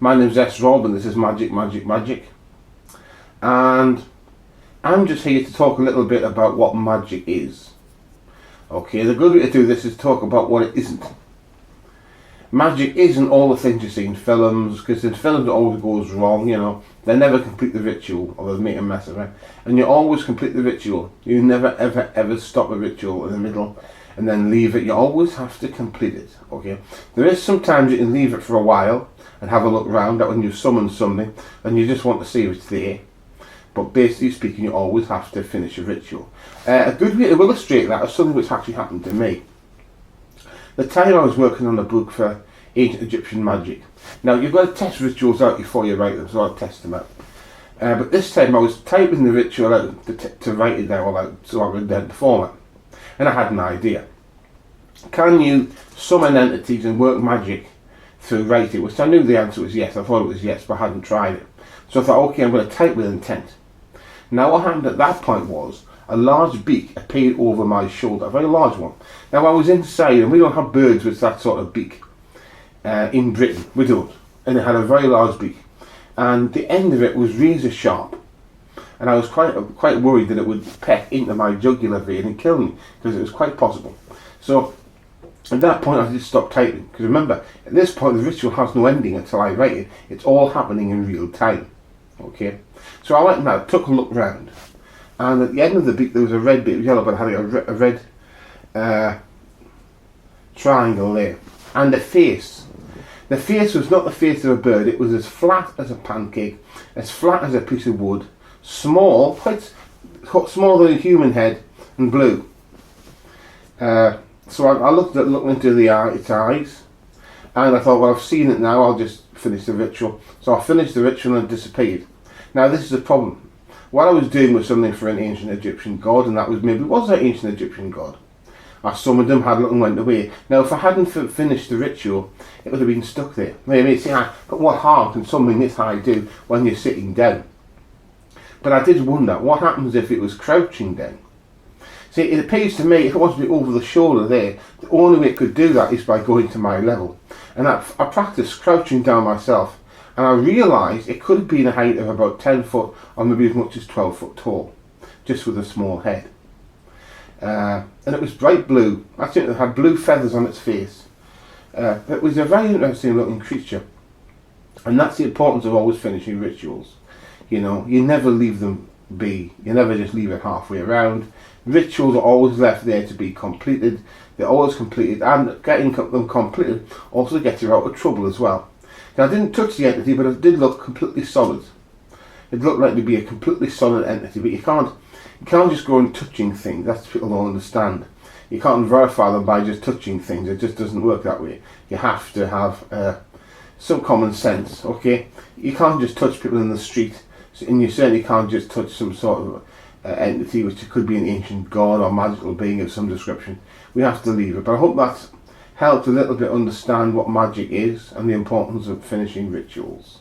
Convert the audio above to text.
My name's S. Rob and this is Magick. And I'm just here to talk a little bit about what magic is. Okay, the good way to do this is talk about what it isn't. Magic isn't all the things you see in films, because in films it always goes wrong, you know. They never complete the ritual, or they make a mess of it. And you always complete the ritual. You never ever stop a ritual in the middle and then leave it. You always have to complete it, okay? There is sometimes you can leave it for a while and have a look around at when you've summoned something and you just want to see if it's there. But basically speaking, you always have to finish a ritual. A good way to illustrate that is something which actually happened to me. The time I was working on a book for ancient Egyptian magic. Now you've got to test rituals out before you write them, so I'll test them out. But this time I was typing the ritual out to write it down out so I could then perform it. And I had an idea. Can you summon entities and work magic through writing? Which I knew the answer was yes. I thought it was yes, but I hadn't tried it. So I thought, okay, I'm going to type with intent. Now what happened at that point was a large beak appeared over my shoulder, a very large one. Now I was inside, and we don't have birds with that sort of beak in Britain. We don't. And it had a very large beak. And the end of it was razor sharp. And I was quite worried that it would peck into my jugular vein and kill me, because it was quite possible. So at that point I just stopped typing, because remember, at this point the ritual has no ending until I write it. It's all happening in real time. Okay, so I went now, took a look round, and at the end of the beak there was a red bit, yellow, but had a red triangle there, and the face. The face was not the face of a bird. It was as flat as a pancake, as flat as a piece of wood, small, quite smaller than a human head, and blue. So I looked into its eyes, and I thought, well, I've seen it now, I'll just finish the ritual. So I finished the ritual and it disappeared. Now this is the problem. What I was doing was something for an ancient Egyptian god, and that was maybe was an ancient Egyptian god. I summoned him, had a look and went away. Now if I hadn't finished the ritual, it would have been stuck there. Maybe it's high, but what harm can something this high do when you're sitting down? But I did wonder, what happens if it was crouching down? See, it appears to me, if it wants to be over the shoulder there, the only way it could do that is by going to my level. And I practiced crouching down myself, and I realised it could have been a height of about 10 foot or maybe as much as 12 foot tall, just with a small head. And it was bright blue. I think it had blue feathers on its face. It was a very interesting looking creature. And that's the importance of always finishing rituals. You know, you never leave them be. You never just leave it halfway around. Rituals are always left there to be completed. They're always completed, and getting them completed also gets you out of trouble as well. Now I didn't touch the entity, but it did look completely solid. It looked like to be a completely solid entity, but you can't just go and touching things. That's what people don't understand. You can't verify them by just touching things. It just doesn't work that way. You have to have some common sense, okay? You can't just touch people in the street, and you certainly can't just touch some sort of entity which could be an ancient god or magical being of some description. We have to leave it. But I hope that's helped a little bit understand what magic is and the importance of finishing rituals.